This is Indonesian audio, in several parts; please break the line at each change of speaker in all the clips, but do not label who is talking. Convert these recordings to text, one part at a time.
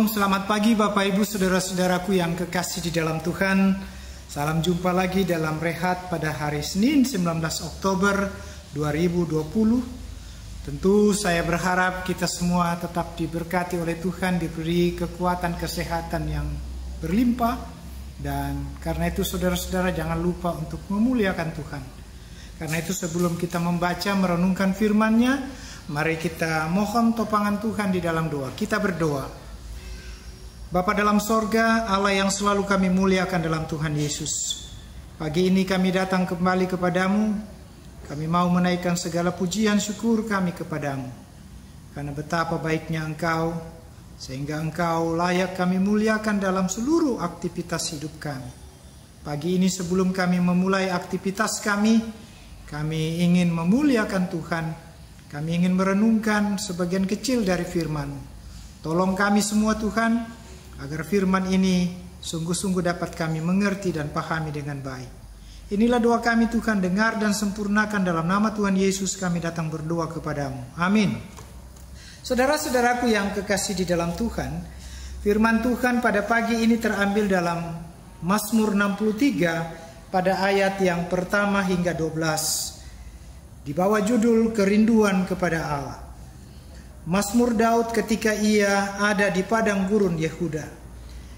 Shalom, selamat pagi Bapak Ibu Saudara-saudaraku yang kekasih di dalam Tuhan. Salam jumpa lagi dalam Rehat pada hari Senin 19 Oktober 2020. Tentu saya berharap kita semua tetap diberkati oleh Tuhan, diberi kekuatan kesehatan yang berlimpah. Dan karena itu saudara-saudara jangan lupa untuk memuliakan Tuhan. Karena itu sebelum kita membaca merenungkan firman-Nya, mari kita mohon topangan Tuhan di dalam doa. Kita berdoa. Bapa dalam sorga, Allah yang selalu kami muliakan dalam Tuhan Yesus. Pagi ini kami datang kembali kepadamu. Kami mau menaikkan segala pujian syukur kami kepadamu. Karena betapa baiknya Engkau, sehingga Engkau layak kami muliakan dalam seluruh aktivitas hidup kami. Pagi ini sebelum kami memulai aktivitas kami ingin memuliakan Tuhan. Kami ingin merenungkan sebagian kecil dari firman. Tolong kami semua Tuhan, agar firman ini sungguh-sungguh dapat kami mengerti dan pahami dengan baik. Inilah doa kami Tuhan, dengar dan sempurnakan dalam nama Tuhan Yesus kami datang berdoa kepadamu. Amin. Saudara-saudaraku yang kekasih di dalam Tuhan, firman Tuhan pada pagi ini terambil dalam Mazmur 63 pada ayat yang pertama hingga 12. Di bawah judul kerinduan kepada Allah. Mazmur Daud ketika ia ada di padang gurun Yehuda.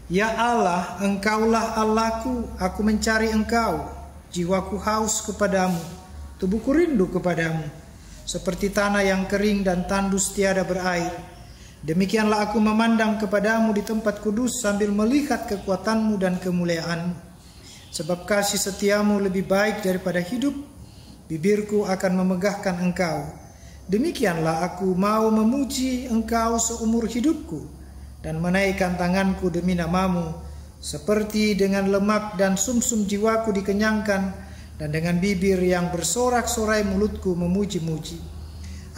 Ya Allah, Engkaulah Allahku, aku mencari Engkau. Jiwaku haus kepadamu, tubuhku rindu kepadamu. Seperti tanah yang kering dan tandus tiada berair. Demikianlah aku memandang kepadamu di tempat kudus sambil melihat kekuatanmu dan kemuliaanmu. Sebab kasih setiamu lebih baik daripada hidup. Bibirku akan memegahkan Engkau. Demikianlah aku mau memuji Engkau seumur hidupku dan menaikkan tanganku demi namamu, seperti dengan lemak dan sumsum jiwaku dikenyangkan dan dengan bibir yang bersorak-sorai mulutku memuji-muji.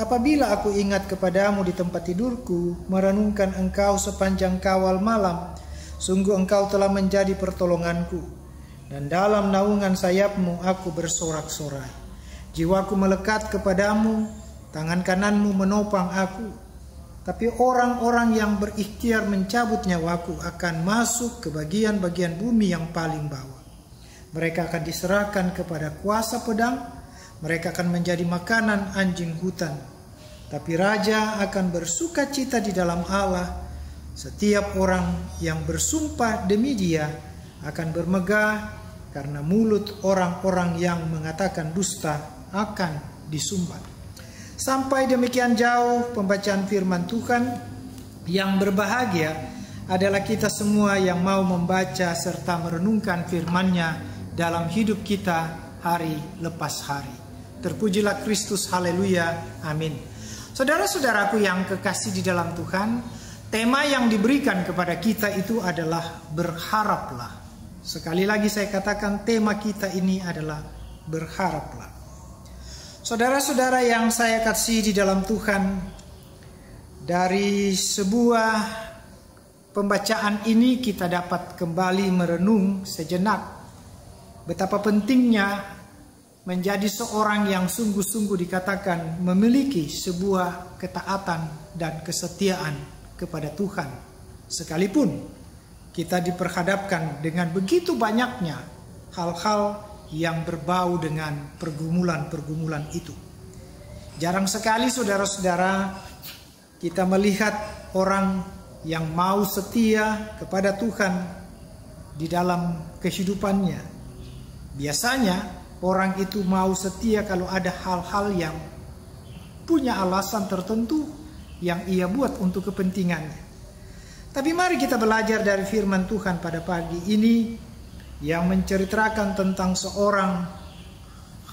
Apabila aku ingat kepadamu di tempat tidurku, merenungkan Engkau sepanjang kawal malam, sungguh Engkau telah menjadi pertolonganku, dan dalam naungan sayapmu aku bersorak-sorai. Jiwaku melekat kepadamu, tangan kananmu menopang aku. Tapi orang-orang yang berikhtiar mencabut nyawaku akan masuk ke bagian-bagian bumi yang paling bawah. Mereka akan diserahkan kepada kuasa pedang, mereka akan menjadi makanan anjing hutan. Tapi raja akan bersuka cita di dalam Allah. Setiap orang yang bersumpah demi Dia akan bermegah, karena mulut orang-orang yang mengatakan dusta akan disumbat. Sampai demikian jauh pembacaan firman Tuhan. Yang berbahagia adalah kita semua yang mau membaca serta merenungkan firman-Nya dalam hidup kita hari lepas hari. Terpujilah Kristus, haleluya, amin. Saudara-saudaraku yang kekasih di dalam Tuhan, tema yang diberikan kepada kita itu adalah berharaplah. Sekali lagi saya katakan, tema kita ini adalah berharaplah. Saudara-saudara yang saya kasih di dalam Tuhan, dari sebuah pembacaan ini kita dapat kembali merenung sejenak betapa pentingnya menjadi seorang yang sungguh-sungguh dikatakan memiliki sebuah ketaatan dan kesetiaan kepada Tuhan. Sekalipun kita diperhadapkan dengan begitu banyaknya hal-hal yang berbau dengan pergumulan-pergumulan itu. Jarang sekali saudara-saudara kita melihat orang yang mau setia kepada Tuhan di dalam kehidupannya. Biasanya orang itu mau setia kalau ada hal-hal yang punya alasan tertentu yang ia buat untuk kepentingannya. Tapi mari kita belajar dari firman Tuhan pada pagi ini yang menceritakan tentang seorang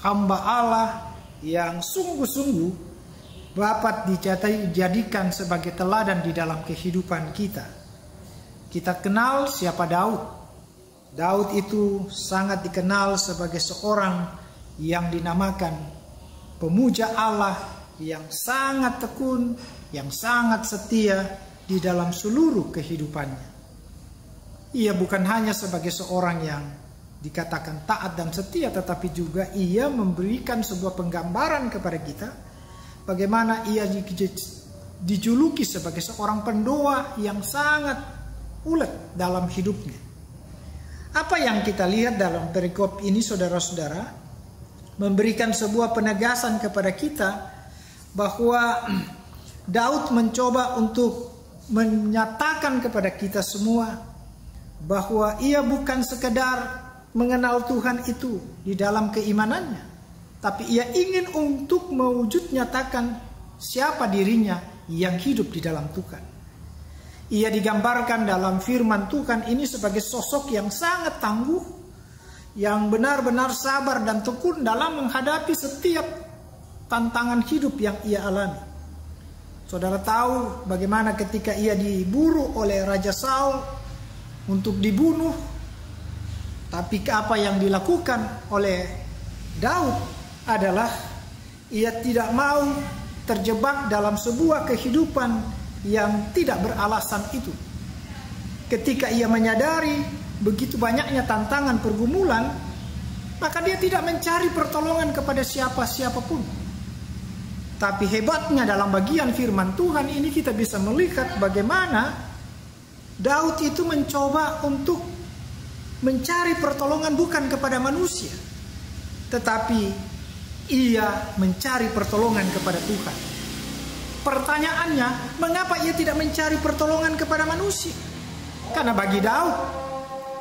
hamba Allah yang sungguh-sungguh dapat dijadikan sebagai teladan di dalam kehidupan kita. Kita kenal siapa Daud. Daud itu sangat dikenal sebagai seorang yang dinamakan pemuja Allah yang sangat tekun, yang sangat setia di dalam seluruh kehidupannya. Ia bukan hanya sebagai seorang yang dikatakan taat dan setia, tetapi juga ia memberikan sebuah penggambaran kepada kita bagaimana ia dijuluki sebagai seorang pendoa yang sangat ulet dalam hidupnya. Apa yang kita lihat dalam perikop ini, saudara-saudara, memberikan sebuah penegasan kepada kita bahwa Daud mencoba untuk menyatakan kepada kita semua bahwa ia bukan sekedar mengenal Tuhan itu di dalam keimanannya, tapi ia ingin untuk mewujud nyatakan siapa dirinya yang hidup di dalam Tuhan. Ia digambarkan dalam firman Tuhan ini sebagai sosok yang sangat tangguh, yang benar-benar sabar dan tekun dalam menghadapi setiap tantangan hidup yang ia alami. Saudara tahu bagaimana ketika ia diburu oleh Raja Saul untuk dibunuh, tapi apa yang dilakukan oleh Daud adalah ia tidak mau terjebak dalam sebuah kehidupan yang tidak beralasan itu. Ketika ia menyadari begitu banyaknya tantangan pergumulan, maka dia tidak mencari pertolongan kepada siapa-siapapun. Tapi hebatnya dalam bagian firman Tuhan ini kita bisa melihat bagaimana Daud itu mencoba untuk mencari pertolongan bukan kepada manusia, tetapi ia mencari pertolongan kepada Tuhan. Pertanyaannya, mengapa ia tidak mencari pertolongan kepada manusia? Karena bagi Daud,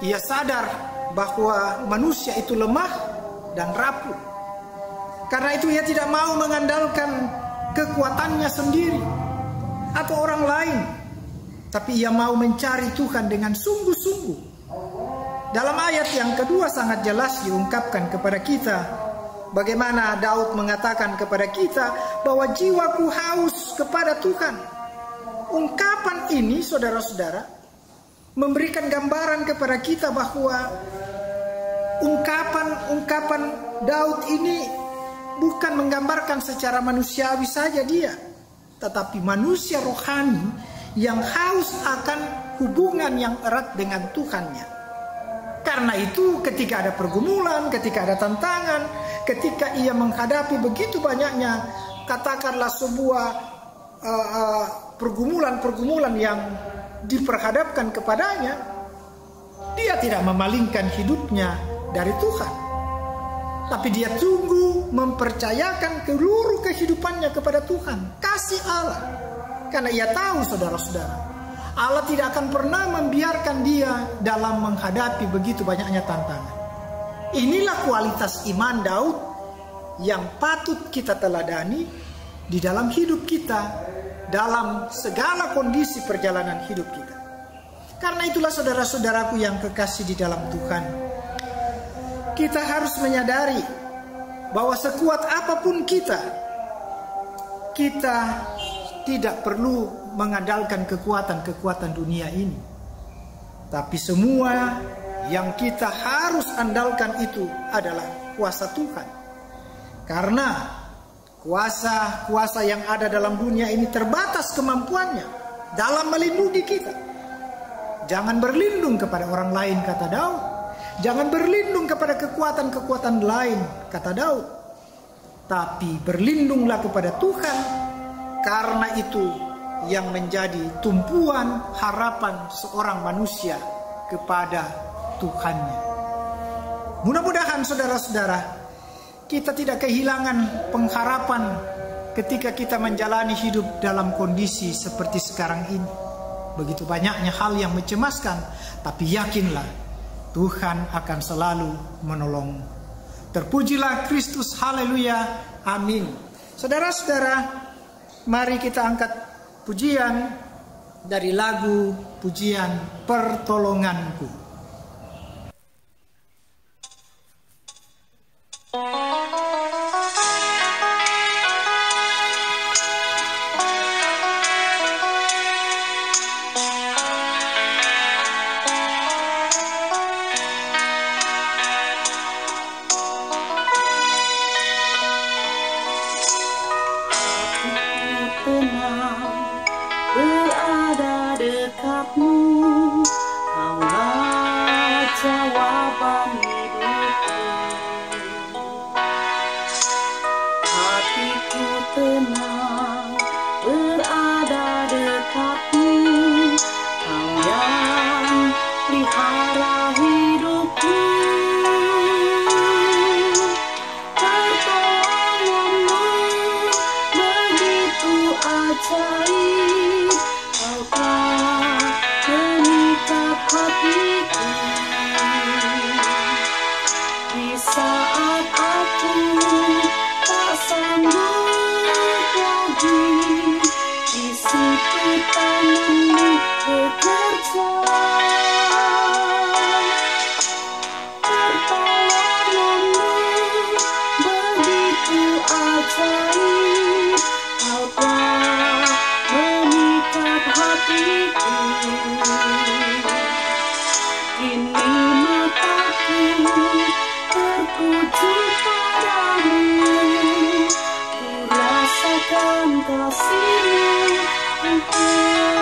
ia sadar bahwa manusia itu lemah dan rapuh. Karena itu ia tidak mau mengandalkan kekuatannya sendiri atau orang lain, tapi ia mau mencari Tuhan dengan sungguh-sungguh. Dalam ayat yang kedua sangat jelas diungkapkan kepada kita bagaimana Daud mengatakan kepada kita bahwa jiwaku haus kepada Tuhan. Ungkapan ini, saudara-saudara, memberikan gambaran kepada kita bahwa ungkapan Daud ini bukan menggambarkan secara manusiawi saja dia, tetapi manusia rohani yang haus akan hubungan yang erat dengan Tuhannya. Karena itu ketika ada pergumulan, ketika ada tantangan, ketika ia menghadapi begitu banyaknya katakanlah sebuah pergumulan-pergumulan yang diperhadapkan kepadanya, dia tidak memalingkan hidupnya dari Tuhan, tapi dia tunggu mempercayakan seluruh kehidupannya kepada Tuhan, kasih Allah. Karena ia tahu, saudara-saudara, Allah tidak akan pernah membiarkan dia dalam menghadapi begitu banyaknya tantangan. Inilah kualitas iman Daud yang patut kita teladani di dalam hidup kita, dalam segala kondisi perjalanan hidup kita. Karena itulah saudara-saudaraku yang kekasih di dalam Tuhan, kita harus menyadari bahwa sekuat apapun kita tidak perlu mengandalkan kekuatan-kekuatan dunia ini. Tapi semua yang kita harus andalkan itu adalah kuasa Tuhan. Karena kuasa yang ada dalam dunia ini terbatas kemampuannya dalam melindungi kita. Jangan berlindung kepada orang lain, kata Daud. Jangan berlindung kepada kekuatan-kekuatan lain, kata Daud. Tapi berlindunglah kepada Tuhan, karena itu yang menjadi tumpuan harapan seorang manusia kepada Tuhannya. Mudah-mudahan saudara-saudara, kita tidak kehilangan pengharapan ketika kita menjalani hidup dalam kondisi seperti sekarang ini. Begitu banyaknya hal yang mencemaskan, tapi yakinlah Tuhan akan selalu menolong. Terpujilah Kristus, haleluya, amin. Saudara-saudara, mari kita angkat pujian dari lagu pujian Pertolonganku.
Berada dekatmu, kaulah rasakan kasih-Mu Tuhan.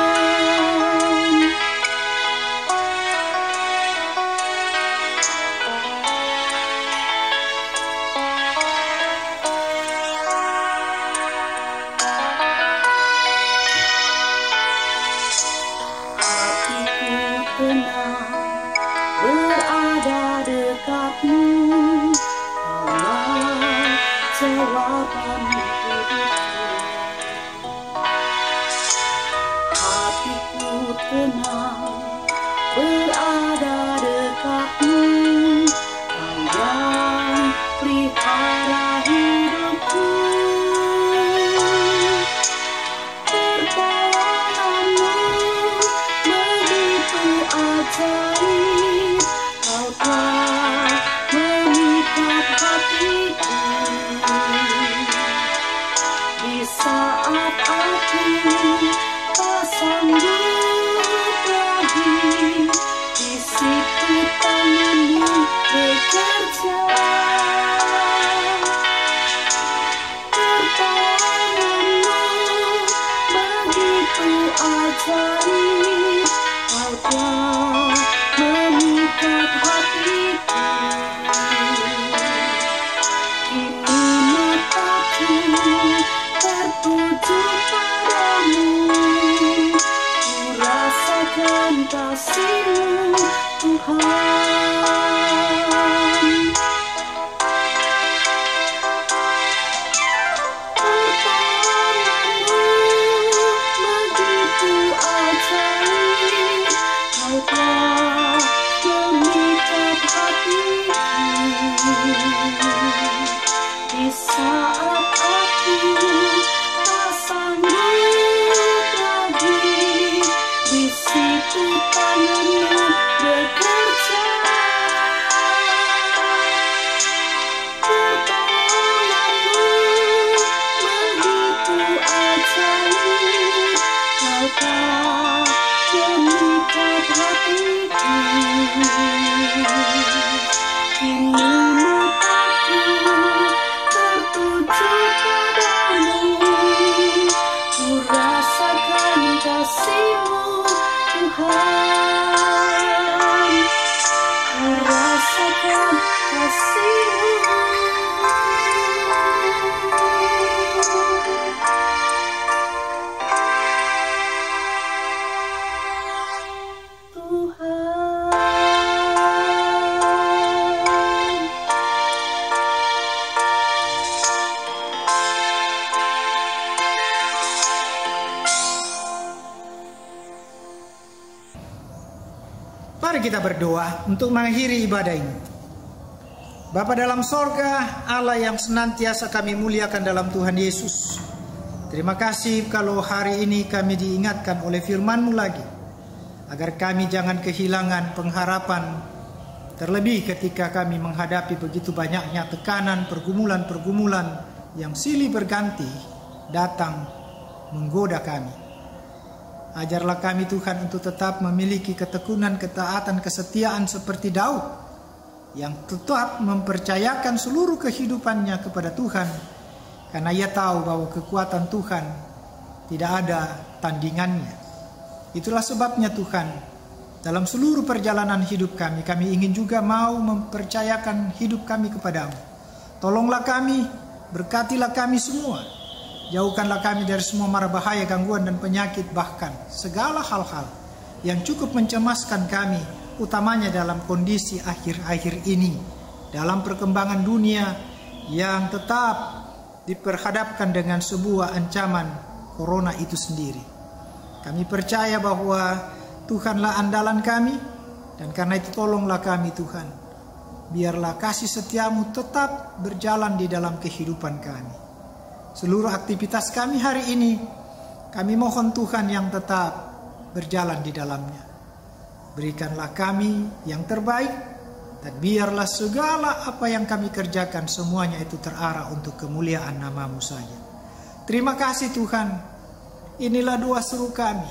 Hatiku tenang berada dekat-Mu, Allah jawaban hidupku. Hatiku tenang berada dekat-Mu, Allah pelihara hidupku. Pertolongan-Mu begitu ajaib, Kau telah mengikat hatiku. Di saat aku tak sanggup lagi, di situ tangan-Mu bekerja. Pertolongan-Mu begitu ajaib, Kau telah mengikat hatiku. Kini mataku tertuju padamu, ku rasakan kasih-Mu Tuhan. Pertolongan-Mu begitu ajaib, Kau telah memikat hatiku. Di saat aku tak sanggup lagi, di situ tangan-Mu bekerja. Pertolongan-Mu begitu ajaib, Kau telah memikat hatiku. Kini mataku tertuju padamu, ku rasakan kasih-Mu Tuhan. Ku rasakan kasih-Mu Tuhan.
Mari kita berdoa untuk mengakhiri ibadah ini. Bapa dalam sorga, Allah yang senantiasa kami muliakan dalam Tuhan Yesus. Terima kasih kalau hari ini kami diingatkan oleh firman-Mu lagi, agar kami jangan kehilangan pengharapan, terlebih ketika kami menghadapi begitu banyaknya tekanan, pergumulan-pergumulan yang silih berganti datang menggoda kami. Ajarlah kami Tuhan untuk tetap memiliki ketekunan, ketaatan, kesetiaan seperti Daud, yang tetap mempercayakan seluruh kehidupannya kepada Tuhan, karena ia tahu bahwa kekuatan Tuhan tidak ada tandingannya. Itulah sebabnya Tuhan, dalam seluruh perjalanan hidup kami ingin juga mau mempercayakan hidup kami kepadamu. Tolonglah kami, berkatilah kami semua. Jauhkanlah kami dari semua mara bahaya, gangguan dan penyakit, bahkan segala hal-hal yang cukup mencemaskan kami, utamanya dalam kondisi akhir-akhir ini, dalam perkembangan dunia yang tetap diperhadapkan dengan sebuah ancaman corona itu sendiri. Kami percaya bahwa Tuhanlah andalan kami, dan karena itu tolonglah kami Tuhan. Biarlah kasih setia-Mu tetap berjalan di dalam kehidupan kami. Seluruh aktivitas kami hari ini, kami mohon Tuhan yang tetap berjalan di dalamnya. Berikanlah kami yang terbaik, dan biarlah segala apa yang kami kerjakan semuanya itu terarah untuk kemuliaan nama-Mu saja. Terima kasih Tuhan. Inilah doa seru kami.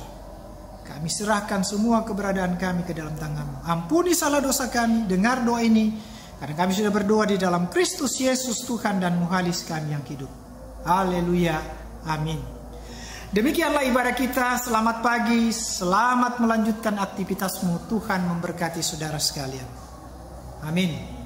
Kami serahkan semua keberadaan kami ke dalam tangan-Mu. Ampuni salah dosa kami, dengar doa ini, karena kami sudah berdoa di dalam Kristus Yesus Tuhan dan Muhalis kami yang hidup. Haleluya, Amin. Demikianlah ibadah kita. Selamat pagi, selamat melanjutkan aktivitasmu. Tuhan memberkati saudara sekalian. Amin.